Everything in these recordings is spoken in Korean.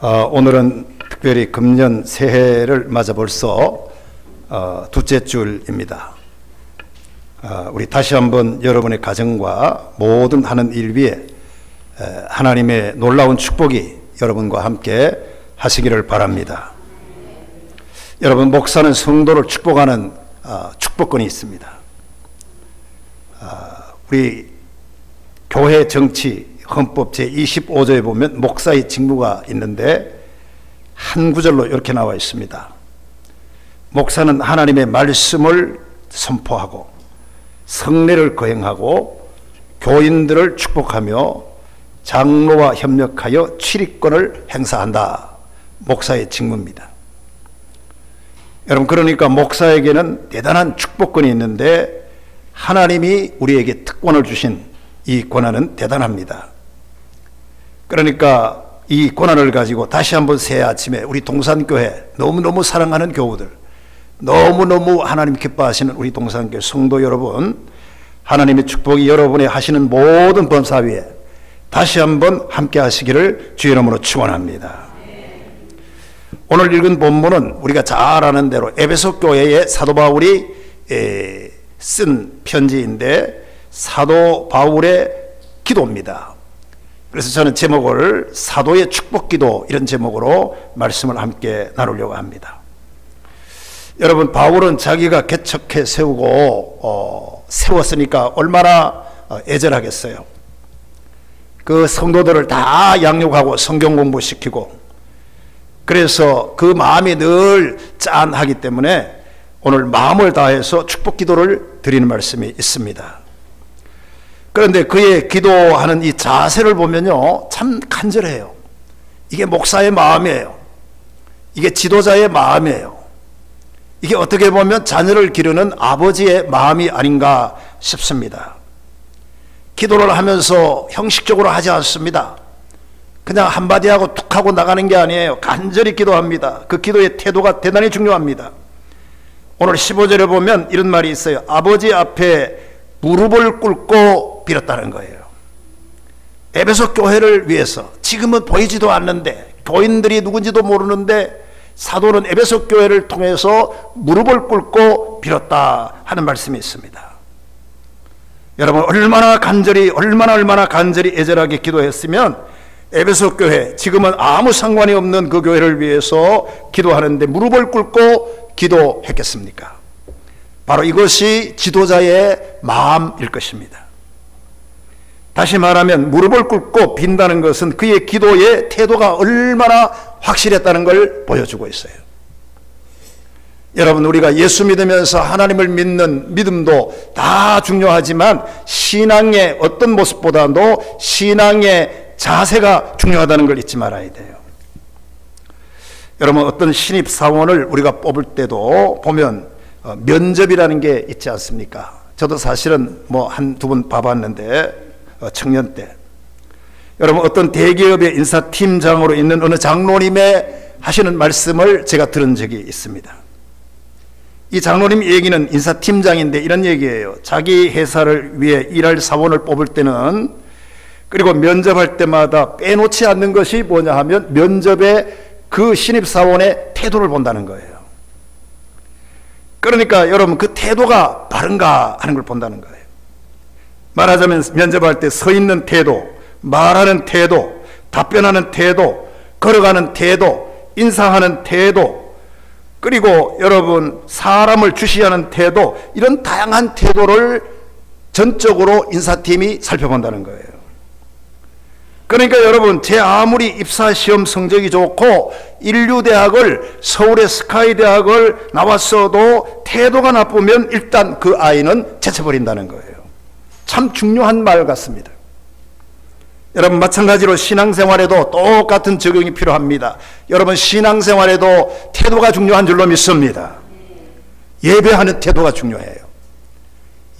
오늘은 특별히 금년 새해를 맞아 벌써 둘째 주일입니다. 우리 다시 한번 여러분의 가정과 모든 하는 일 위에 하나님의 놀라운 축복이 여러분과 함께 하시기를 바랍니다. 여러분, 목사는 성도를 축복하는 축복권이 있습니다. 우리 교회 정치 헌법 제25조에 보면 목사의 직무가 있는데 한 구절로 이렇게 나와 있습니다. 목사는 하나님의 말씀을 선포하고 성례를 거행하고 교인들을 축복하며 장로와 협력하여 출입권을 행사한다. 목사의 직무입니다. 여러분, 그러니까 목사에게는 대단한 축복권이 있는데 하나님이 우리에게 특권을 주신 이 권한은 대단합니다. 그러니까 이 권한을 가지고 다시 한번 새해 아침에 우리 동산교회 너무너무 사랑하는 교우들, 너무너무 하나님 기뻐하시는 우리 동산교회 성도 여러분, 하나님의 축복이 여러분의 하시는 모든 범사 위에 다시 한번 함께 하시기를 주의 이름으로 축원합니다. 오늘 읽은 본문은 우리가 잘 아는 대로 에베소 교회의 사도 바울이 쓴 편지인데 사도 바울의 기도입니다. 그래서 저는 제목을 사도의 축복기도 이런 제목으로 말씀을 함께 나누려고 합니다. 여러분, 바울은 자기가 개척해 세우고 세웠으니까 얼마나 애절하겠어요. 그 성도들을 다 양육하고 성경 공부시키고, 그래서 그 마음이 늘 짠하기 때문에 오늘 마음을 다해서 축복기도를 드리는 말씀이 있습니다. 그런데 그의 기도하는 이 자세를 보면요, 참 간절해요. 이게 목사의 마음이에요. 이게 지도자의 마음이에요. 이게 어떻게 보면 자녀를 기르는 아버지의 마음이 아닌가 싶습니다. 기도를 하면서 형식적으로 하지 않습니다. 그냥 한마디 하고 툭 하고 나가는 게 아니에요. 간절히 기도합니다. 그 기도의 태도가 대단히 중요합니다. 오늘 15절에 보면 이런 말이 있어요. 아버지 앞에 무릎을 꿇고 빌었다는 거예요. 에베소 교회를 위해서, 지금은 보이지도 않는데, 교인들이 누군지도 모르는데 사도는 에베소 교회를 통해서 무릎을 꿇고 빌었다 하는 말씀이 있습니다. 여러분, 얼마나 간절히 애절하게 기도했으면 에베소 교회, 지금은 아무 상관이 없는 그 교회를 위해서 기도하는데 무릎을 꿇고 기도했겠습니까? 바로 이것이 지도자의 마음일 것입니다. 다시 말하면 무릎을 꿇고 빈다는 것은 그의 기도의 태도가 얼마나 확실했다는 걸 보여주고 있어요. 여러분, 우리가 예수 믿으면서 하나님을 믿는 믿음도 다 중요하지만 신앙의 어떤 모습보다도 신앙의 자세가 중요하다는 걸 잊지 말아야 돼요. 여러분, 어떤 신입사원을 우리가 뽑을 때도 보면 면접이라는 게 있지 않습니까? 저도 사실은 한두 번 봐봤는데, 청년 때. 여러분, 어떤 대기업의 인사팀장으로 있는 어느 장로님의 하시는 말씀을 제가 들은 적이 있습니다. 이 장로님 얘기는 인사팀장인데 이런 얘기예요. 자기 회사를 위해 일할 사원을 뽑을 때는, 그리고 면접할 때마다 빼놓지 않는 것이 뭐냐 하면 면접에 그 신입사원의 태도를 본다는 거예요. 그러니까 여러분, 그 태도가 바른가 하는 걸 본다는 거예요. 말하자면 면접할 때 서 있는 태도, 말하는 태도, 답변하는 태도, 걸어가는 태도, 인사하는 태도, 그리고 여러분 사람을 주시하는 태도, 이런 다양한 태도를 전적으로 인사팀이 살펴본다는 거예요. 그러니까 여러분, 제 아무리 입사시험 성적이 좋고 인류대학을, 서울의 스카이대학을 나왔어도 태도가 나쁘면 일단 그 아이는 제쳐버린다는 거예요. 참 중요한 말 같습니다. 여러분, 마찬가지로 신앙생활에도 똑같은 적용이 필요합니다. 여러분, 신앙생활에도 태도가 중요한 줄로 믿습니다. 예배하는 태도가 중요해요.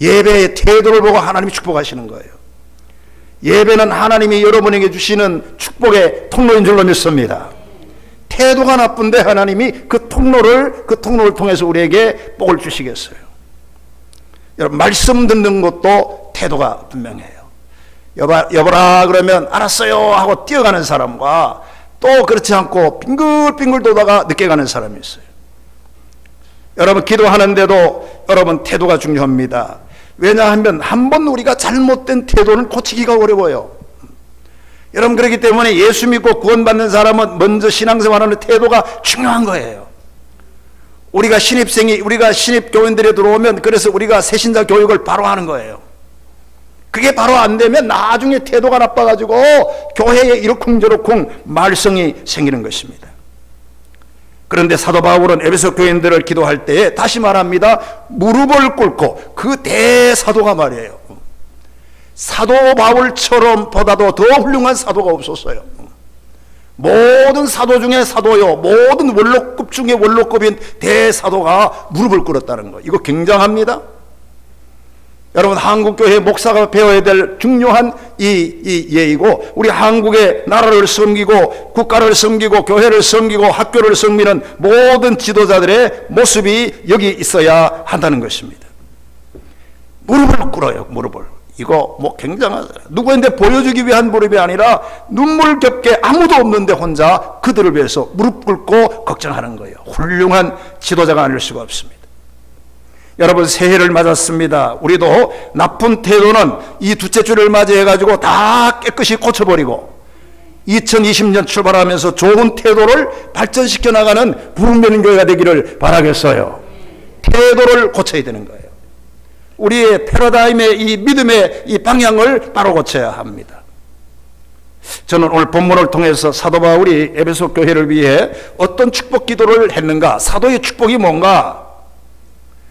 예배의 태도를 보고 하나님이 축복하시는 거예요. 예배는 하나님이 여러분에게 주시는 축복의 통로인 줄로 믿습니다. 태도가 나쁜데 하나님이 그 통로를 통해서 우리에게 복을 주시겠어요. 여러분, 말씀 듣는 것도 태도가 분명해요. 여보라 그러면 알았어요 하고 뛰어가는 사람과 또 그렇지 않고 빙글빙글 돌다가 늦게 가는 사람이 있어요. 여러분, 기도하는데도 여러분 태도가 중요합니다. 왜냐하면 한번 우리가 잘못된 태도는 고치기가 어려워요. 여러분, 그렇기 때문에 예수 믿고 구원받는 사람은 먼저 신앙생활하는 태도가 중요한 거예요. 우리가 신입교인들이 들어오면 그래서 우리가 새신자 교육을 바로 하는 거예요. 그게 바로 안 되면 나중에 태도가 나빠가지고 교회에 이러쿵저러쿵 말썽이 생기는 것입니다. 그런데 사도 바울은 에베소 교인들을 기도할 때에 다시 말합니다. 무릎을 꿇고, 그 대사도가 말이에요. 사도 바울처럼 보다도 더 훌륭한 사도가 없었어요. 모든 사도 중에 사도요, 모든 원로급 중에 원로급인 대사도가 무릎을 꿇었다는 거, 이거 굉장합니다. 여러분, 한국교회 목사가 배워야 될 중요한 이 예이고, 우리 한국의 나라를 섬기고 국가를 섬기고 교회를 섬기고 학교를 섬기는 모든 지도자들의 모습이 여기 있어야 한다는 것입니다. 무릎을 꿇어요. 무릎을. 이거 뭐 굉장하잖아요. 누구한테 보여주기 위한 무릎이 아니라 눈물겹게 아무도 없는데 혼자 그들을 위해서 무릎 꿇고 걱정하는 거예요. 훌륭한 지도자가 아닐 수가 없습니다. 여러분, 새해를 맞았습니다. 우리도 나쁜 태도는 이 둘째 주를 맞이해가지고 다 깨끗이 고쳐버리고 2020년 출발하면서 좋은 태도를 발전시켜 나가는 부흥되는 교회가 되기를 바라겠어요. 태도를 고쳐야 되는 거예요. 우리의 패러다임의 이 믿음의 이 방향을 바로 고쳐야 합니다. 저는 오늘 본문을 통해서 사도 바울이 에베소 교회를 위해 어떤 축복 기도를 했는가, 사도의 축복이 뭔가,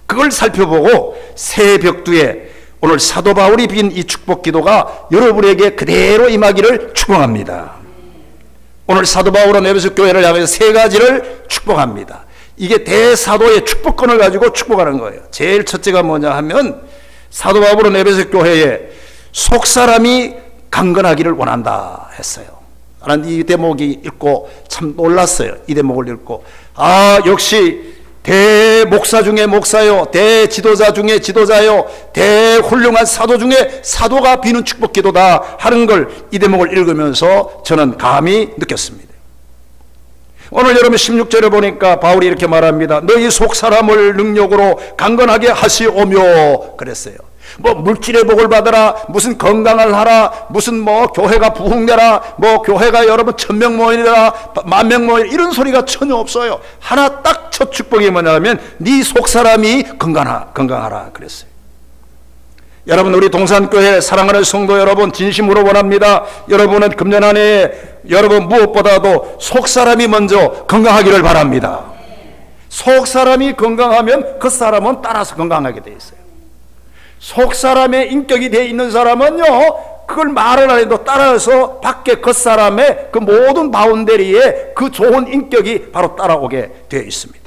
그걸 살펴보고 새해 벽두에 오늘 사도 바울이 빈 이 축복 기도가 여러분에게 그대로 임하기를 축복합니다. 오늘 사도 바울은 에베소 교회를 향해서 세 가지를 축복합니다. 이게 대사도의 축복권을 가지고 축복하는 거예요. 제일 첫째가 뭐냐 하면, 사도 바울은 에베소 교회에 속사람이 강건하기를 원한다 했어요. 나는 이 대목이 읽고 참 놀랐어요. 이 대목을 읽고, 역시 대목사 중에 목사요, 대지도자 중에 지도자요, 대훌륭한 사도 중에 사도가 비는 축복 기도다 하는 걸 이 대목을 읽으면서 저는 감히 느꼈습니다. 오늘 여러분 16절에 보니까 바울이 이렇게 말합니다. 너희 속사람을 능력으로 강건하게 하시오며 그랬어요. 뭐 물질의 복을 받아라, 무슨 건강을 하라, 무슨 뭐 교회가 부흥되라, 뭐 교회가 여러분 1000명 모이라, 10,000명 모이라, 이런 소리가 전혀 없어요. 하나 딱 첫 축복이 뭐냐면 네 속사람이 건강하라 그랬어요. 여러분, 우리 동산교회 사랑하는 성도 여러분, 진심으로 원합니다. 여러분은 금년 한 해에 여러분 무엇보다도 속사람이 먼저 건강하기를 바랍니다. 속사람이 건강하면 그 사람은 따라서 건강하게 돼 있어요. 속사람의 인격이 되어 있는 사람은요, 그걸 말을 안 해도 따라서 밖에 겉사람의 그 모든 바운더리에 그 좋은 인격이 바로 따라오게 되어 있습니다.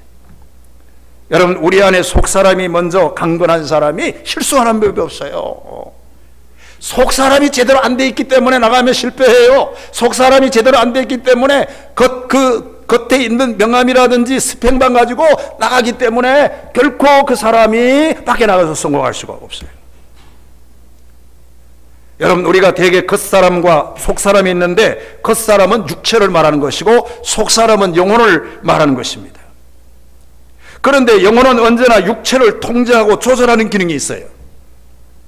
여러분, 우리 안에 속사람이 먼저 강건한 사람이 실수하는 법이 없어요. 속사람이 제대로 안 돼 있기 때문에 나가면 실패해요. 속사람이 제대로 안 돼 있기 때문에 겉에 있는 명함이라든지 스펙만 가지고 나가기 때문에 결코 그 사람이 밖에 나가서 성공할 수가 없어요. 여러분, 우리가 대개 겉사람과 속사람이 있는데, 겉사람은 육체를 말하는 것이고 속사람은 영혼을 말하는 것입니다. 그런데 영혼은 언제나 육체를 통제하고 조절하는 기능이 있어요.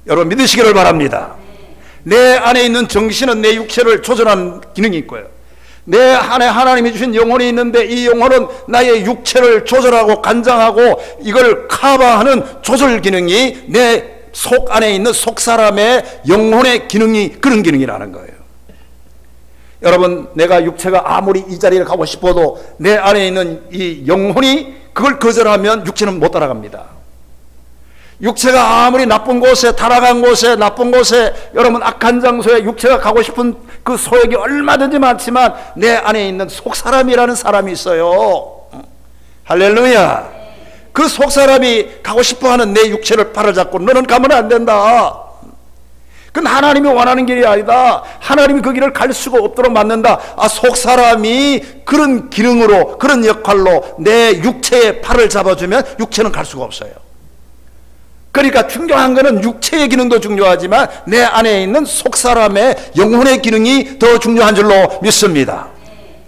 여러분, 믿으시기를 바랍니다. 내 안에 있는 정신은 내 육체를 조절하는 기능이 있고요, 내 안에 하나님이 주신 영혼이 있는데 이 영혼은 나의 육체를 조절하고 간장하고 이걸 커버하는 조절 기능이 내 속 안에 있는 속사람의 영혼의 기능이 그런 기능이라는 거예요. 여러분, 내가 육체가 아무리 이 자리를 가고 싶어도 내 안에 있는 이 영혼이 그걸 거절하면 육체는 못 따라갑니다. 육체가 아무리 나쁜 곳에, 타락한 곳에, 나쁜 곳에, 여러분 악한 장소에 육체가 가고 싶은 그 소욕이 얼마든지 많지만 내 안에 있는 속사람이라는 사람이 있어요. 할렐루야. 그 속사람이 가고 싶어하는 내 육체를 팔을 잡고 너는 가면 안 된다. 그건 하나님이 원하는 길이 아니다. 하나님이 그 길을 갈 수가 없도록 만든다. 속사람이 그런 기능으로, 그런 역할로 내 육체의 팔을 잡아주면 육체는 갈 수가 없어요. 그러니까 중요한 것은 육체의 기능도 중요하지만 내 안에 있는 속사람의 영혼의 기능이 더 중요한 줄로 믿습니다.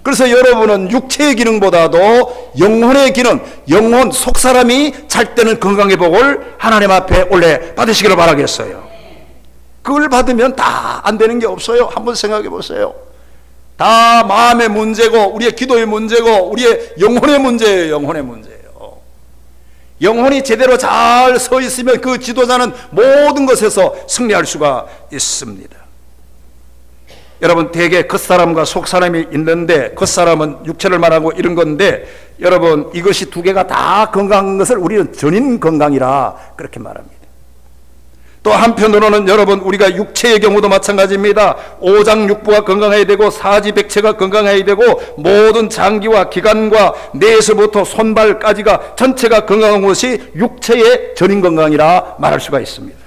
그래서 여러분은 육체의 기능보다도 영혼의 기능, 영혼 속사람이 잘 때는 건강의 복을 하나님 앞에 올려 받으시기를 바라겠어요. 그걸 받으면 다 안 되는 게 없어요. 한번 생각해 보세요. 다 마음의 문제고 우리의 기도의 문제고 우리의 영혼의 문제예요. 영혼의 문제예요. 영혼이 제대로 잘 서 있으면 그 지도자는 모든 것에서 승리할 수가 있습니다. 여러분, 대개 겉사람과 속사람이 있는데 겉사람은 육체를 말하고 이런 건데, 여러분, 이것이 두 개가 다 건강한 것을 우리는 전인 건강이라 그렇게 말합니다. 또 한편으로는 여러분, 우리가 육체의 경우도 마찬가지입니다. 오장육부가 건강해야 되고 사지백체가 건강해야 되고 모든 장기와 기관과 뇌에서부터 손발까지가 전체가 건강한 것이 육체의 전인 건강이라 말할 수가 있습니다.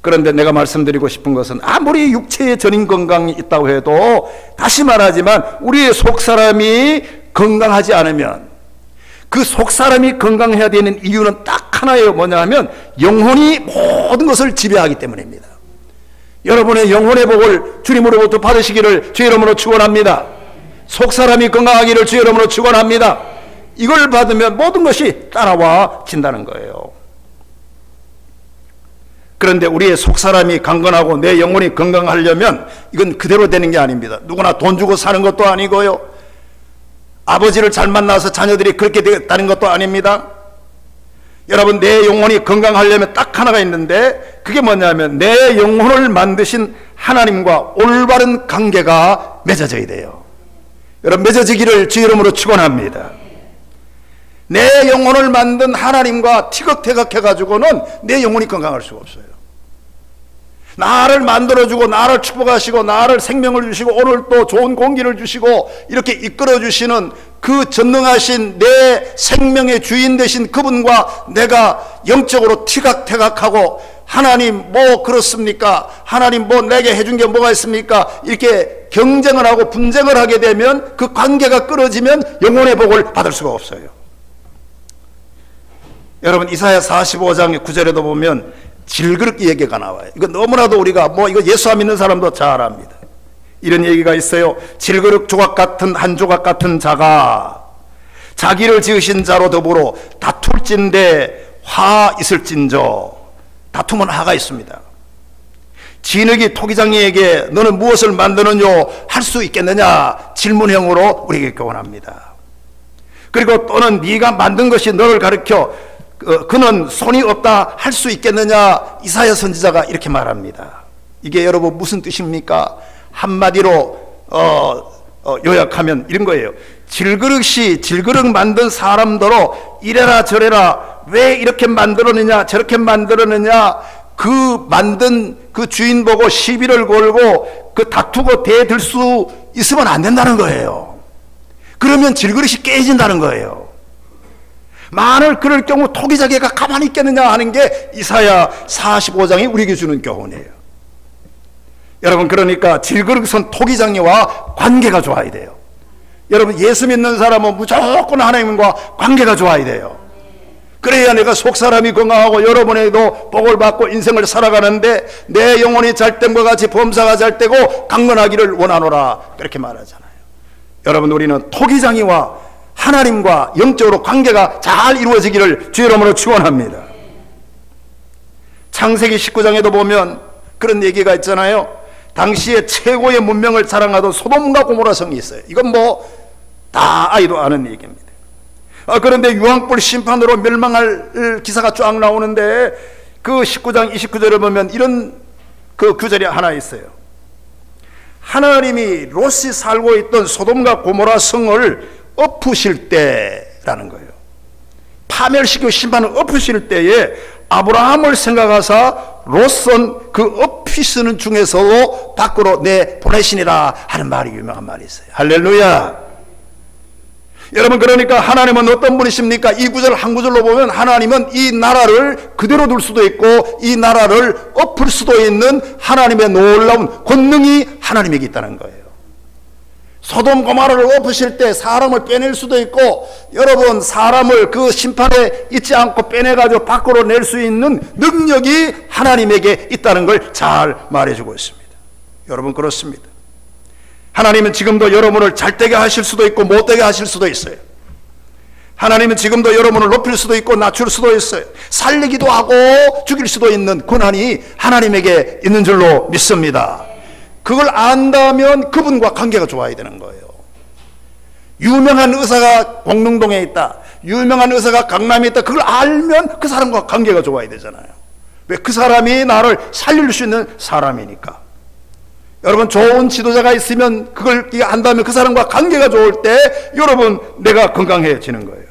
그런데 내가 말씀드리고 싶은 것은 아무리 육체의 전인 건강이 있다고 해도 다시 말하지만 우리의 속사람이 건강하지 않으면, 그 속사람이 건강해야 되는 이유는 딱 하나예요. 뭐냐 하면 영혼이 모든 것을 지배하기 때문입니다. 여러분의 영혼의 복을 주님으로부터 받으시기를 주의 이름으로 축원합니다. 속사람이 건강하기를 주의 이름으로 축원합니다. 이걸 받으면 모든 것이 따라와 진다는 거예요. 그런데 우리의 속사람이 강건하고 내 영혼이 건강하려면 이건 그대로 되는 게 아닙니다. 누구나 돈 주고 사는 것도 아니고요. 아버지를 잘 만나서 자녀들이 그렇게 되겠다는 것도 아닙니다. 여러분, 내 영혼이 건강하려면 딱 하나가 있는데 그게 뭐냐면 내 영혼을 만드신 하나님과 올바른 관계가 맺어져야 돼요. 여러분, 맺어지기를 주의 이름으로 축원합니다. 내 영혼을 만든 하나님과 티격태격해가지고는 내 영혼이 건강할 수가 없어요. 나를 만들어주고 나를 축복하시고 나를 생명을 주시고 오늘 또 좋은 공기를 주시고 이렇게 이끌어주시는 그 전능하신 내 생명의 주인 되신 그분과 내가 영적으로 티격태격하고 하나님 뭐 그렇습니까? 하나님 뭐 내게 해준 게 뭐가 있습니까? 이렇게 경쟁을 하고 분쟁을 하게 되면 그 관계가 끊어지면 영혼의 복을 받을 수가 없어요. 여러분, 이사야 45장 9절에도 보면 질그릇 얘기가 나와요. 이거 너무나도 우리가 이거 예수 안 믿는 사람도 잘 압니다. 이런 얘기가 있어요. 질그릇 조각 같은 한 조각 같은 자가 자기를 지으신 자로 더불어 다툴진대 화 있을진저. 다투면 화가 있습니다. 진흙이 토기장이에게 너는 무엇을 만드느뇨 할 수 있겠느냐 질문형으로 우리에게 교훈합니다. 그리고 또는 네가 만든 것이 너를 가르쳐 그는 손이 없다 할 수 있겠느냐 이사야 선지자가 이렇게 말합니다. 이게 여러분 무슨 뜻입니까? 한마디로 요약하면 이런 거예요. 질그릇 만든 사람더러 이래라 저래라 왜 이렇게 만들었느냐 저렇게 만들었느냐 그 만든 그 주인 보고 시비를 걸고 그 다투고 대들 수 있으면 안 된다는 거예요. 그러면 질그릇이 깨진다는 거예요. 만일 그럴 경우 토기자기가 가만히 있겠느냐 하는 게 이사야 45장이 우리에게 주는 교훈이에요. 여러분, 그러니까 질그릇은 토기장이와 관계가 좋아야 돼요. 여러분, 예수 믿는 사람은 무조건 하나님과 관계가 좋아야 돼요. 그래야 내가 속사람이 건강하고 여러분에도 복을 받고 인생을 살아가는데 내 영혼이 잘됨과 같이 범사가 잘되고 강건하기를 원하노라 그렇게 말하잖아요. 여러분, 우리는 토기장이와 하나님과 영적으로 관계가 잘 이루어지기를 주의 이름으로 축원합니다. 창세기 19장에도 보면 그런 얘기가 있잖아요. 당시에 최고의 문명을 자랑하던 소돔과 고모라 성이 있어요. 이건 다 아이도 아는 얘기입니다. 그런데 유황불 심판으로 멸망할 기사가 쫙 나오는데 그 19장 29절을 보면 이런 그 구절이 하나 있어요. 하나님이 롯이 살고 있던 소돔과 고모라 성을 엎으실 때라는 거예요. 파멸시키고 심판을 엎으실 때에 아브라함을 생각하사 롯은 그 엎으시는 중에서도 밖으로 보내시니라 하는 말이 유명한 말이 있어요. 할렐루야. 여러분, 그러니까 하나님은 어떤 분이십니까? 이 구절 한 구절로 보면 하나님은 이 나라를 그대로 둘 수도 있고 이 나라를 엎을 수도 있는 하나님의 놀라운 권능이 하나님에게 있다는 거예요. 소돔 고모라를 엎으실 때 사람을 빼낼 수도 있고 여러분, 사람을 그 심판에 있지 않고 빼내가지고 밖으로 낼 수 있는 능력이 하나님에게 있다는 걸 잘 말해주고 있습니다. 여러분, 그렇습니다. 하나님은 지금도 여러분을 잘되게 하실 수도 있고 못되게 하실 수도 있어요. 하나님은 지금도 여러분을 높일 수도 있고 낮출 수도 있어요. 살리기도 하고 죽일 수도 있는 권한이 하나님에게 있는 줄로 믿습니다. 그걸 안다면 그분과 관계가 좋아야 되는 거예요. 유명한 의사가 공릉동에 있다, 유명한 의사가 강남에 있다, 그걸 알면 그 사람과 관계가 좋아야 되잖아요. 왜? 그 사람이 나를 살릴 수 있는 사람이니까. 여러분, 좋은 지도자가 있으면 그걸 안다면 그 사람과 관계가 좋을 때 여러분 내가 건강해지는 거예요.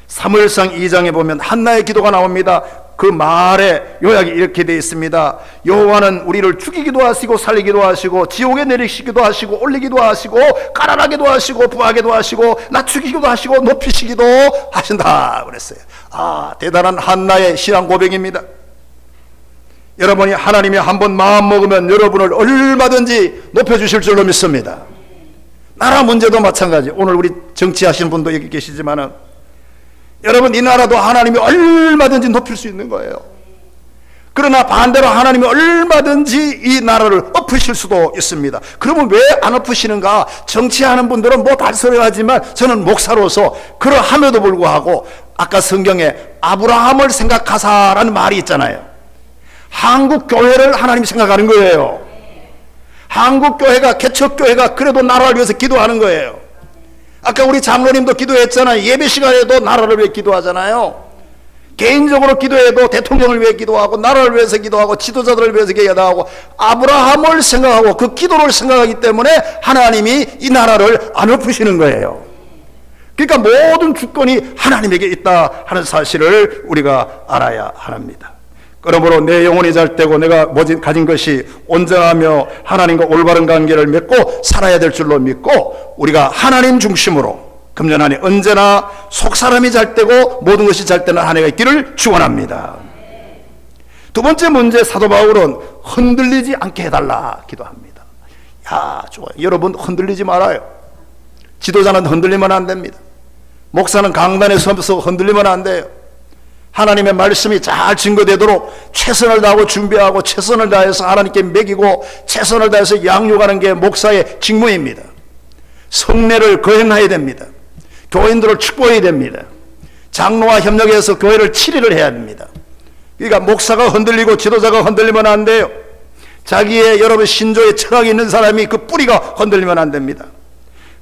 사무엘상 2장에 보면 한나의 기도가 나옵니다. 그 말에 요약이 이렇게 되어 있습니다. 여호와는 우리를 죽이기도 하시고 살리기도 하시고 지옥에 내리시기도 하시고 올리기도 하시고 가난하게도 하시고 부하게도 하시고 낮추기도 하시고 높이시기도 하신다 그랬어요. 아, 대단한 한나의 신앙 고백입니다. 여러분이 하나님이 한번 마음 먹으면 여러분을 얼마든지 높여주실 줄로 믿습니다. 나라 문제도 마찬가지. 오늘 우리 정치하시는 분도 여기 계시지만은 여러분, 이 나라도 하나님이 얼마든지 높일 수 있는 거예요. 그러나 반대로 하나님이 얼마든지 이 나라를 엎으실 수도 있습니다. 그러면 왜 안 엎으시는가? 정치하는 분들은 뭐 달소리 하지만 저는 목사로서 그러함에도 불구하고 아까 성경에 아브라함을 생각하사라는 말이 있잖아요. 한국 교회를 하나님이 생각하는 거예요. 한국 교회가, 개척교회가 그래도 나라를 위해서 기도하는 거예요. 아까 우리 장로님도 기도했잖아요. 예배 시간에도 나라를 위해 기도하잖아요. 개인적으로 기도해도 대통령을 위해 기도하고 나라를 위해서 기도하고 지도자들을 위해서 기도하고 아브라함을 생각하고 그 기도를 생각하기 때문에 하나님이 이 나라를 안 엎으시는 거예요. 그러니까 모든 주권이 하나님에게 있다 하는 사실을 우리가 알아야 합니다. 그러므로 내 영혼이 잘 되고 내가 가진 것이 온전하며 하나님과 올바른 관계를 맺고 살아야 될 줄로 믿고 우리가 하나님 중심으로 금년 한 해 언제나 속사람이 잘 되고 모든 것이 잘 되는 한 해가 있기를 축원합니다. 두 번째 문제, 사도 바울은 흔들리지 않게 해달라 기도합니다. 야, 좋아요. 여러분 흔들리지 말아요. 지도자는 흔들리면 안 됩니다. 목사는 강단에 서서 흔들리면 안 돼요. 하나님의 말씀이 잘 증거되도록 최선을 다하고 준비하고 최선을 다해서 하나님께 먹이고 최선을 다해서 양육하는 게 목사의 직무입니다. 성례를 거행해야 됩니다. 교인들을 축복해야 됩니다. 장로와 협력해서 교회를 치리를 해야 됩니다. 그러니까 목사가 흔들리고 지도자가 흔들리면 안 돼요. 자기의 여러분 신조의 철학이 있는 사람이 그 뿌리가 흔들리면 안 됩니다.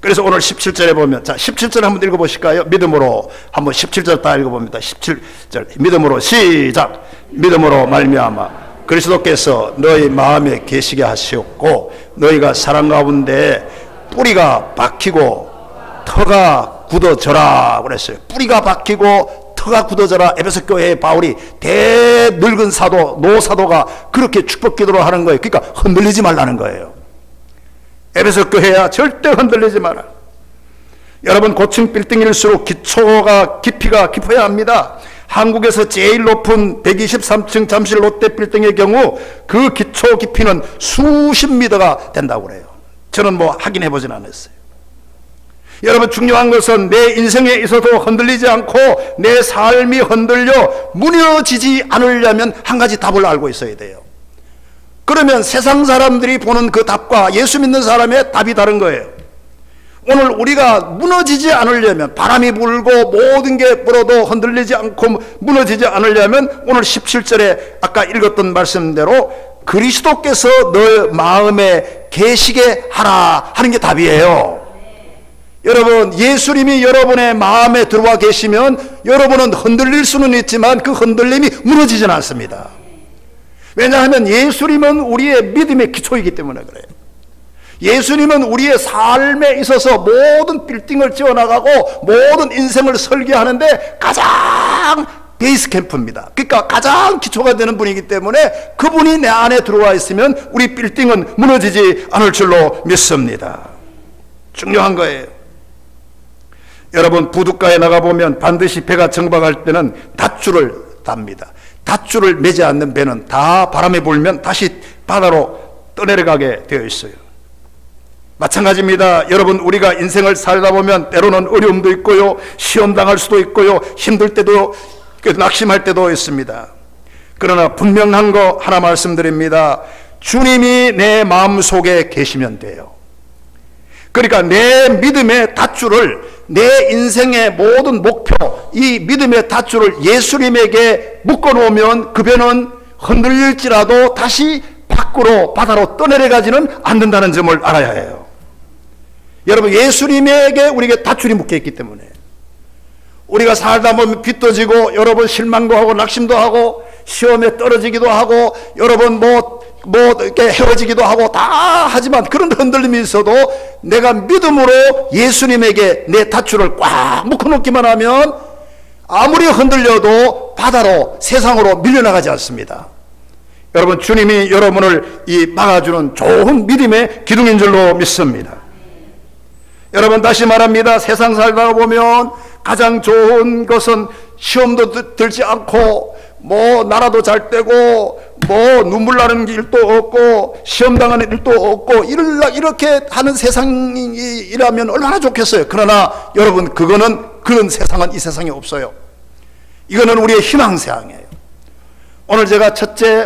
그래서 오늘 17절에 보면, 자, 17절 한번 읽어보실까요? 믿음으로 한번 17절 다 읽어봅니다. 17절 믿음으로 시작. 믿음으로 말미암아 그리스도께서 너희 마음에 계시게 하시었고 너희가 사랑 가운데 뿌리가 박히고 터가 굳어져라 그랬어요. 뿌리가 박히고 터가 굳어져라. 에베소 교회의 바울이 대늙은 사도 노사도가 그렇게 축복 기도를 하는 거예요. 그러니까 흔들리지 말라는 거예요. 에베소 교회야 절대 흔들리지 마라. 여러분, 고층 빌딩일수록 기초가 깊이가 깊어야 합니다. 한국에서 제일 높은 123층 잠실 롯데 빌딩의 경우 그 기초 깊이는 수십 미터가 된다고 그래요. 저는 뭐 확인해 보진 않았어요. 여러분, 중요한 것은 내 인생에 있어도 흔들리지 않고 내 삶이 흔들려 무너지지 않으려면 한 가지 답을 알고 있어야 돼요. 그러면 세상 사람들이 보는 그 답과 예수 믿는 사람의 답이 다른 거예요. 오늘 우리가 무너지지 않으려면, 바람이 불고 모든 게 불어도 흔들리지 않고 무너지지 않으려면 오늘 17절에 아까 읽었던 말씀대로 그리스도께서 너 마음에 계시게 하라 하는 게 답이에요. 여러분, 예수님이 여러분의 마음에 들어와 계시면 여러분은 흔들릴 수는 있지만 그 흔들림이 무너지진 않습니다. 왜냐하면 예수님은 우리의 믿음의 기초이기 때문에 그래요. 예수님은 우리의 삶에 있어서 모든 빌딩을 지어나가고 모든 인생을 설계하는데 가장 베이스 캠프입니다. 그러니까 가장 기초가 되는 분이기 때문에 그분이 내 안에 들어와 있으면 우리 빌딩은 무너지지 않을 줄로 믿습니다. 중요한 거예요. 여러분, 부둣가에 나가보면 반드시 배가 정박할 때는 닷줄을 답니다. 닷줄을 매지 않는 배는 다 바람이 불면 다시 바다로 떠내려가게 되어 있어요. 마찬가지입니다. 여러분, 우리가 인생을 살다 보면 때로는 어려움도 있고요, 시험 당할 수도 있고요, 힘들 때도 낙심할 때도 있습니다. 그러나 분명한 거 하나 말씀드립니다. 주님이 내 마음속에 계시면 돼요. 그러니까 내 믿음의 밧줄을, 내 인생의 모든 목표, 이 믿음의 밧줄을 예수님에게 묶어놓으면 그 배는 흔들릴지라도 다시 밖으로 바다로 떠내려가지는 않는다는 점을 알아야 해요. 여러분, 예수님에게 우리에게 밧줄이 묶여있기 때문에 우리가 살다 보면 빚도 지고, 여러분 실망도 하고 낙심도 하고, 시험에 떨어지기도 하고, 여러분 이렇게 헤어지기도 하고 다 하지만, 그런 흔들림이 있어도 내가 믿음으로 예수님에게 내 밧줄을 꽉 묶어놓기만 하면 아무리 흔들려도 바다로, 세상으로 밀려나가지 않습니다. 여러분, 주님이 여러분을 막아주는 좋은 믿음의 기둥인 줄로 믿습니다. 여러분, 다시 말합니다. 세상 살다가 보면 가장 좋은 것은 시험도 들지 않고, 나라도 잘 되고, 눈물 나는 일도 없고, 시험 당하는 일도 없고, 이렇게 하는 세상이라면 얼마나 좋겠어요. 그러나 여러분, 그런 세상은 이 세상에 없어요. 이거는 우리의 희망사항이에요. 오늘 제가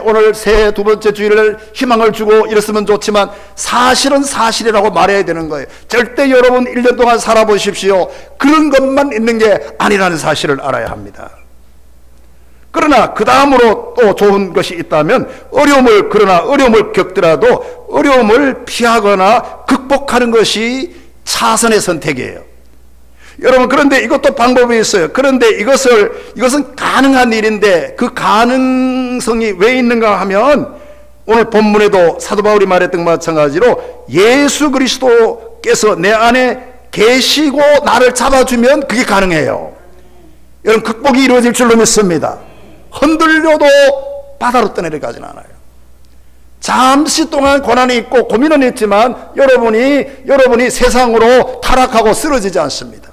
오늘 새해 두 번째 주일을 희망을 주고 이랬으면 좋지만, 사실은 사실이라고 말해야 되는 거예요. 절대 여러분 1년 동안 살아보십시오. 그런 것만 있는 게 아니라는 사실을 알아야 합니다. 그러나 그 다음으로 또 좋은 것이 있다면, 그러나 어려움을 겪더라도 어려움을 피하거나 극복하는 것이 차선의 선택이에요. 여러분, 그런데 이것도 방법이 있어요. 그런데 이것은 가능한 일인데, 그 가능성이 왜 있는가 하면, 오늘 본문에도 사도 바울이 말했던 것과 마찬가지로 예수 그리스도께서 내 안에 계시고 나를 잡아주면 그게 가능해요. 여러분, 극복이 이루어질 줄로 믿습니다. 흔들려도 바다로 떠내려가지는 않아요. 잠시 동안 고난이 있고 고민은 있지만 여러분이 세상으로 타락하고 쓰러지지 않습니다.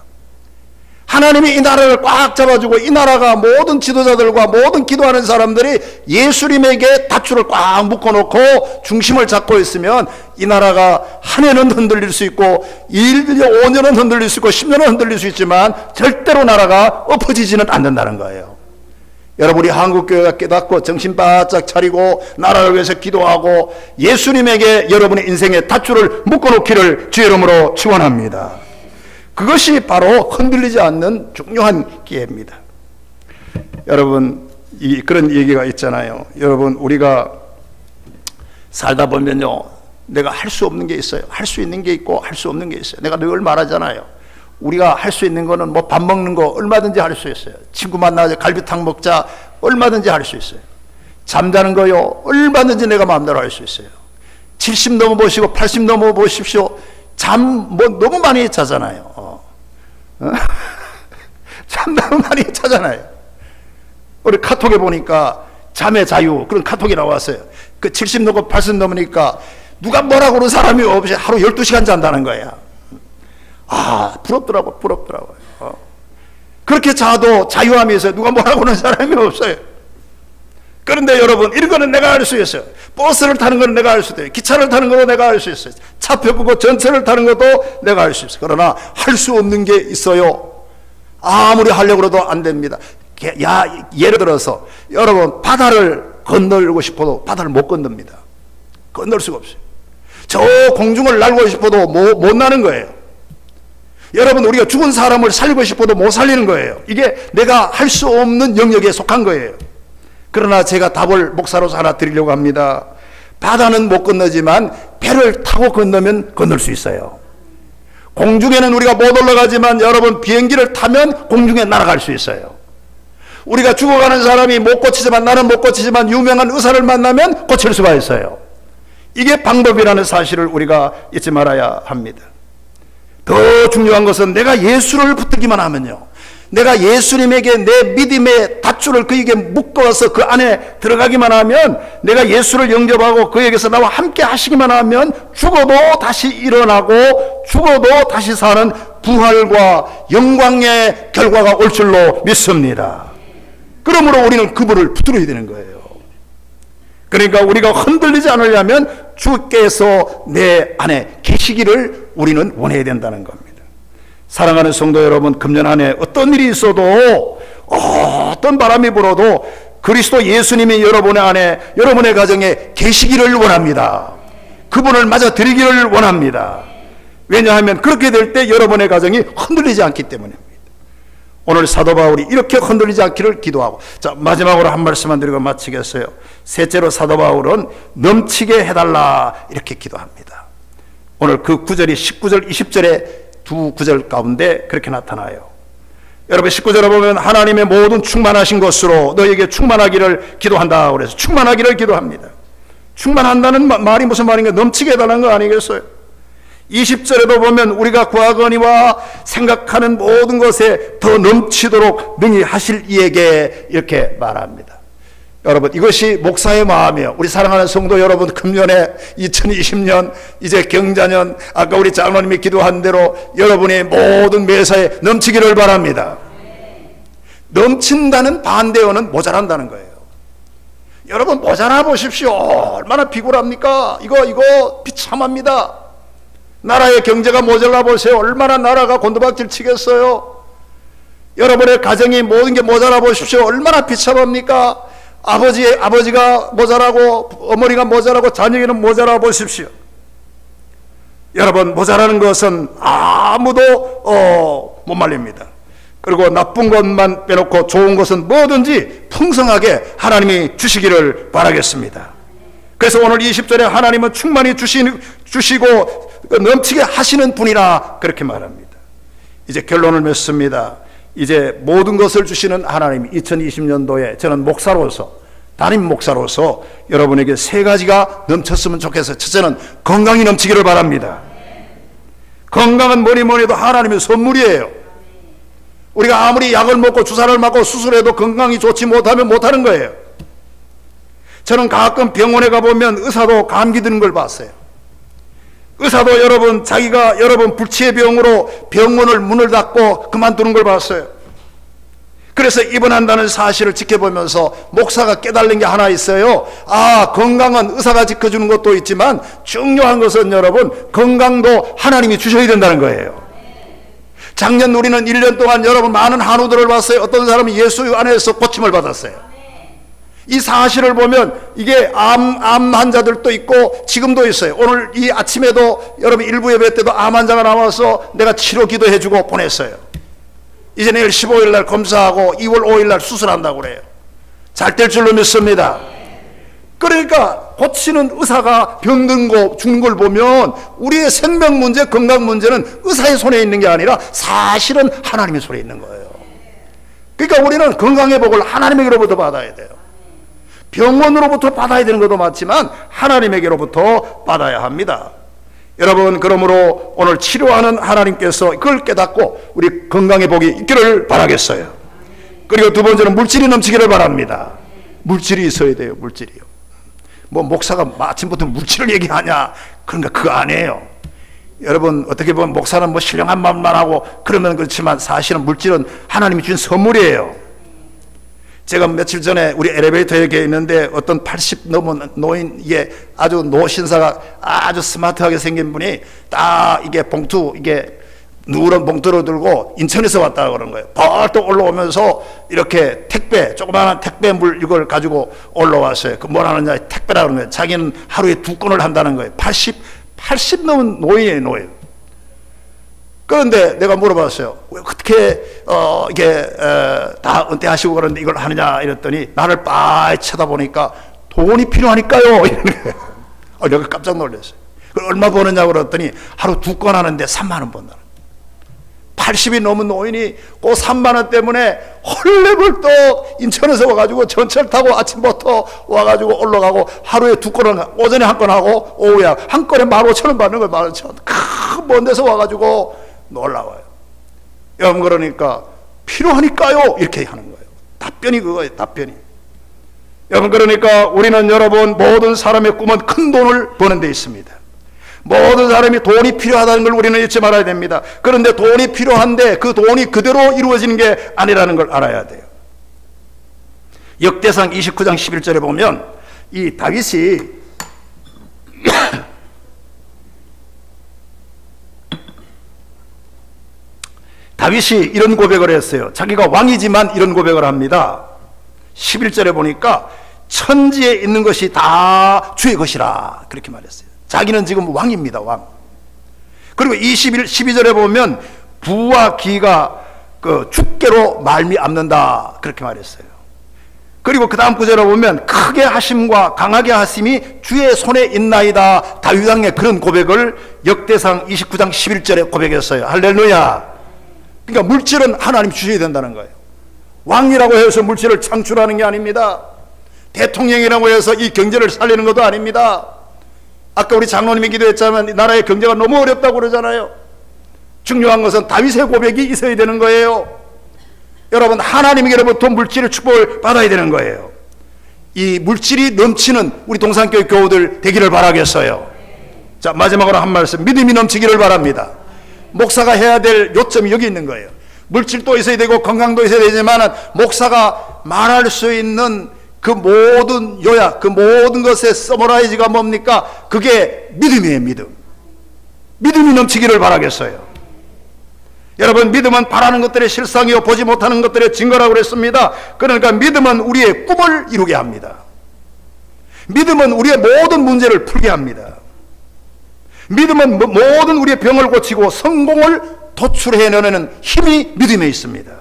하나님이 이 나라를 꽉 잡아주고, 이 나라가 모든 지도자들과 모든 기도하는 사람들이 예수님에게 밧줄을 꽉 묶어놓고 중심을 잡고 있으면, 이 나라가 한 해는 흔들릴 수 있고 5년은 흔들릴 수 있고 10년은 흔들릴 수 있지만 절대로 나라가 엎어지지는 않는다는 거예요. 여러분, 우리 한국교회가 깨닫고 정신 바짝 차리고 나라를 위해서 기도하고 예수님에게 여러분의 인생의 밧줄을 묶어놓기를 주의 이름으로 축원합니다. 그것이 바로 흔들리지 않는 중요한 기회입니다. 여러분, 그런 얘기가 있잖아요. 여러분, 우리가 살다 보면요, 내가 할 수 없는 게 있어요. 할 수 있는 게 있고 할 수 없는 게 있어요. 내가 늘 말하잖아요. 우리가 할 수 있는 거는 밥 먹는 거 얼마든지 할 수 있어요. 친구 만나자, 갈비탕 먹자, 얼마든지 할 수 있어요. 잠자는 거요, 얼마든지 내가 마음대로 할 수 있어요. 70 넘어보시고 80 넘어보십시오. 너무 많이 자잖아요. 잠 너무 많이 자잖아요. 우리 카톡에 보니까 잠의 자유, 그런 카톡이 나왔어요. 그 70 넘고 80 넘으니까 누가 뭐라고 그러는 사람이 없이 하루 12시간 잔다는 거야. 부럽더라고요. 그렇게 자도 자유함이 있어요. 누가 뭐라고 하는 사람이 없어요. 그런데 여러분, 이런 거는 내가 할 수 있어요. 버스를 타는 거는 내가 할 수 있어요. 기차를 타는 것도 내가 할 수 있어요. 차표 끄고 전철을 타는 것도 내가 할 수 있어요. 그러나 할 수 없는 게 있어요. 아무리 하려고 해도 안 됩니다. 예를 들어서 여러분, 바다를 건너고 싶어도 바다를 못 건넙니다. 건널 수가 없어요. 저 공중을 날고 싶어도 못 나는 거예요. 여러분, 우리가 죽은 사람을 살리고 싶어도 못 살리는 거예요. 이게 내가 할 수 없는 영역에 속한 거예요. 그러나 제가 답을 목사로서 하나 드리려고 합니다. 바다는 못 건너지만 배를 타고 건너면 건널 수 있어요. 공중에는 우리가 못 올라가지만 여러분, 비행기를 타면 공중에 날아갈 수 있어요. 우리가 죽어가는 사람이 못 고치지만, 나는 못 고치지만 유명한 의사를 만나면 고칠 수가 있어요. 이게 방법이라는 사실을 우리가 잊지 말아야 합니다. 더 중요한 것은 내가 예수를 붙들기만 하면요, 내가 예수님에게 내 믿음의 밧줄을 그에게 묶어서 그 안에 들어가기만 하면, 내가 예수를 영접하고 그에게서 나와 함께 하시기만 하면 죽어도 다시 일어나고 죽어도 다시 사는 부활과 영광의 결과가 올 줄로 믿습니다. 그러므로 우리는 그분을 붙들어야 되는 거예요. 그러니까 우리가 흔들리지 않으려면 주께서 내 안에 계시기를 우리는 원해야 된다는 겁니다. 사랑하는 성도 여러분, 금년 한 해 어떤 일이 있어도, 어떤 바람이 불어도 그리스도 예수님이 여러분의 안에, 여러분의 가정에 계시기를 원합니다. 그분을 맞아 드리기를 원합니다. 왜냐하면 그렇게 될 때 여러분의 가정이 흔들리지 않기 때문입니다. 오늘 사도 바울이 이렇게 흔들리지 않기를 기도하고, 자, 마지막으로 한 말씀만 드리고 마치겠어요. 셋째로 사도 바울은 넘치게 해달라 이렇게 기도합니다. 오늘 그 구절이 19절 20절의 두 구절 가운데 그렇게 나타나요. 여러분 19절에 보면 하나님의 모든 충만하신 것으로 너에게 충만하기를 기도한다 그래서 충만하기를 기도합니다. 충만한다는 말이 무슨 말인가? 넘치게 해달라는 거 아니겠어요? 20절에도 보면 우리가 구하거니와 생각하는 모든 것에 더 넘치도록 능히 하실 이에게 이렇게 말합니다. 여러분 이것이 목사의 마음이에요. 우리 사랑하는 성도 여러분, 금년에 2020년 이제 경자년, 아까 우리 장로님이 기도한 대로 여러분의 모든 매사에 넘치기를 바랍니다. 넘친다는 반대어는 모자란다는 거예요. 여러분 모자라 보십시오. 얼마나 비굴합니까? 이거 비참합니다. 나라의 경제가 모자라 보세요. 얼마나 나라가 곤두박질 치겠어요. 여러분의 가정이 모든 게 모자라 보십시오. 얼마나 비참합니까? 아버지가 모자라고 어머니가 모자라고 자녀에게는 모자라 보십시오. 여러분 모자라는 것은 아무도 못 말립니다. 그리고 나쁜 것만 빼놓고 좋은 것은 뭐든지 풍성하게 하나님이 주시기를 바라겠습니다. 그래서 오늘 20절에 하나님은 충만히 주시고 넘치게 하시는 분이라 그렇게 말합니다. 이제 결론을 맺습니다. 이제 모든 것을 주시는 하나님, 2020년도에 저는 목사로서, 담임 목사로서 여러분에게 세 가지가 넘쳤으면 좋겠어요. 첫째는 건강이 넘치기를 바랍니다. 건강은 뭐니 해도 하나님의 선물이에요. 우리가 아무리 약을 먹고 주사를 맞고 수술해도 건강이 좋지 못하면 못하는 거예요. 저는 가끔 병원에 가보면 의사도 감기 드는 걸 봤어요. 의사도 여러분 불치의 병으로 병원을 문을 닫고 그만두는 걸 봤어요. 그래서 입원한다는 사실을 지켜보면서 목사가 깨달은 게 하나 있어요. 건강은 의사가 지켜주는 것도 있지만 중요한 것은 여러분 건강도 하나님이 주셔야 된다는 거예요. 작년 우리는 1년 동안 여러분 많은 한우들을 봤어요. 어떤 사람은 예수 안에서 고침을 받았어요. 이 사실을 보면 이게 암 환자들도 있고 지금도 있어요. 오늘 이 아침에도 여러분 일부 예배 때도 암 환자가 나와서 내가 치료 기도해주고 보냈어요. 이제 내일 15일 날 검사하고 2월 5일 날 수술한다고 그래요. 잘 될 줄로 믿습니다. 그러니까 고치는 의사가 병든 거 죽는 걸 보면 우리의 생명 문제, 건강 문제는 의사의 손에 있는 게 아니라 사실은 하나님의 손에 있는 거예요. 그러니까 우리는 건강의 복을 하나님에게로부터 받아야 돼요. 병원으로부터 받아야 되는 것도 맞지만 하나님에게로부터 받아야 합니다. 여러분 그러므로 오늘 치료하는 하나님께서 그걸 깨닫고 우리 건강의 복이 있기를 바라겠어요. 그리고 두 번째는 물질이 넘치기를 바랍니다. 물질이 있어야 돼요. 물질이요. 뭐 목사가 아침부터 물질을 얘기하냐 그런가 그거 아니에요. 여러분 어떻게 보면 목사는 뭐 신령한 말만 하고 그러면 그렇지만 사실은 물질은 하나님이 준 선물이에요. 제가 며칠 전에 우리 엘리베이터에 있는데 어떤 80 넘은 노인, 이게 아주 노신사가 아주 스마트하게 생긴 분이 딱 이게 봉투, 이게 누런 봉투를 들고 인천에서 왔다고 그러는 거예요. 벌떡 올라오면서 이렇게 조그마한 택배물 이걸 가지고 올라왔어요. 그 뭘 하느냐, 택배라고 그러는 거예요. 자기는 하루에 2건을 한다는 거예요. 80 넘은 노인이에요, 노인. 그런데 내가 물어봤어요. 왜 어떻게 이게 다 은퇴하시고 그러는데 이걸 하느냐 이랬더니 나를 빤히 쳐다보니까 돈이 필요하니까요. 이러는 거예요. 내가 깜짝 놀랐어요. 그걸 얼마 버느냐고 그랬더니 하루 2건 하는데 3만 원 번다는 거예요. 80이 넘은 노인이 그 3만 원 때문에 헐레벌떡 인천에서 와가지고 전철 타고 아침부터 와가지고 올라가고 하루에 2건을 오전에 1건 하고 오후에 한 건에 15,000원 받는 거예요. 15,000원. 큰 먼 데서 와가지고 놀라워요. 여러분 그러니까 필요하니까요 이렇게 하는 거예요. 답변이 그거예요. 답변이. 여러분 그러니까 우리는 여러분 모든 사람의 꿈은 큰 돈을 버는 데 있습니다. 모든 사람이 돈이 필요하다는 걸 우리는 잊지 말아야 됩니다. 그런데 돈이 필요한데 그 돈이 그대로 이루어지는 게 아니라는 걸 알아야 돼요. 역대상 29장 11절에 보면 이 다윗이 다윗이 이런 고백을 했어요. 자기가 왕이지만 이런 고백을 합니다. 11절에 보니까 천지에 있는 것이 다 주의 것이라 그렇게 말했어요. 자기는 지금 왕입니다. 왕. 그리고 12절에 보면 부와 기가 그 주께로 말미암는다 그렇게 말했어요. 그리고 그 다음 구절에 보면 크게 하심과 강하게 하심이 주의 손에 있나이다. 다윗 왕의 그런 고백을 역대상 29장 11절에 고백했어요. 할렐루야. 그러니까 물질은 하나님 주셔야 된다는 거예요. 왕이라고 해서 물질을 창출하는 게 아닙니다. 대통령이라고 해서 이 경제를 살리는 것도 아닙니다. 아까 우리 장로님이 기도했지만 나라의 경제가 너무 어렵다고 그러잖아요. 중요한 것은 다윗의 고백이 있어야 되는 거예요. 여러분, 하나님에게로부터 물질의 축복을 받아야 되는 거예요. 이 물질이 넘치는 우리 동산교회 교우들 되기를 바라겠어요. 자, 마지막으로 한 말씀, 믿음이 넘치기를 바랍니다. 목사가 해야 될 요점이 여기 있는 거예요. 물질도 있어야 되고 건강도 있어야 되지만 목사가 말할 수 있는 그 모든 요약, 그 모든 것의 서머라이즈가 뭡니까? 그게 믿음이에요. 믿음이 넘치기를 바라겠어요. 여러분, 믿음은 바라는 것들의 실상이요 보지 못하는 것들의 증거라고 그랬습니다. 그러니까 믿음은 우리의 꿈을 이루게 합니다. 믿음은 우리의 모든 문제를 풀게 합니다. 믿음은 모든 우리의 병을 고치고 성공을 도출해내는 힘이 믿음에 있습니다.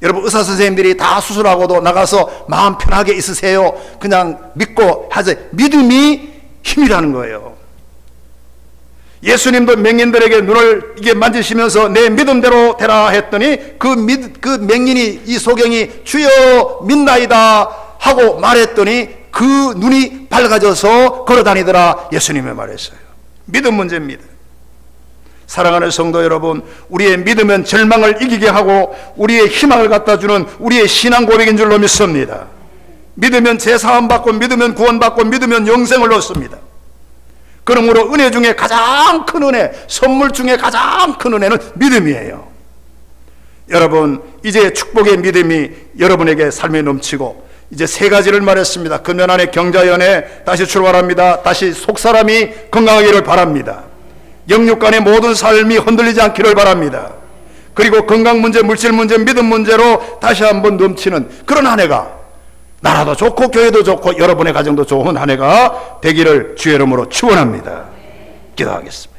여러분, 의사 선생님들이 다 수술하고도 나가서 마음 편하게 있으세요. 그냥 믿고 하세요. 믿음이 힘이라는 거예요. 예수님도 맹인들에게 눈을 이게 만지시면서 내 믿음대로 되라 했더니 그 맹인이, 이 소경이 주여 믿나이다 하고 말했더니 그 눈이 밝아져서 걸어다니더라. 예수님이 말했어요. 믿음 문제입니다. 사랑하는 성도 여러분, 우리의 믿음은 절망을 이기게 하고 우리의 희망을 갖다 주는 우리의 신앙 고백인 줄로 믿습니다. 믿으면 제사함 받고, 믿으면 구원받고, 믿으면 영생을 얻습니다. 그러므로 은혜 중에 가장 큰 은혜, 선물 중에 가장 큰 은혜는 믿음이에요. 여러분, 이제 축복의 믿음이 여러분에게 삶에 넘치고, 이제 세 가지를 말했습니다. 금년 안에 경자연에 다시 출발합니다. 다시 속사람이 건강하기를 바랍니다. 영육간의 모든 삶이 흔들리지 않기를 바랍니다. 그리고 건강 문제, 물질 문제, 믿음 문제로 다시 한번 넘치는 그런 한 해가, 나라도 좋고 교회도 좋고 여러분의 가정도 좋은 한 해가 되기를 주의 이름으로 축원합니다. 기도하겠습니다.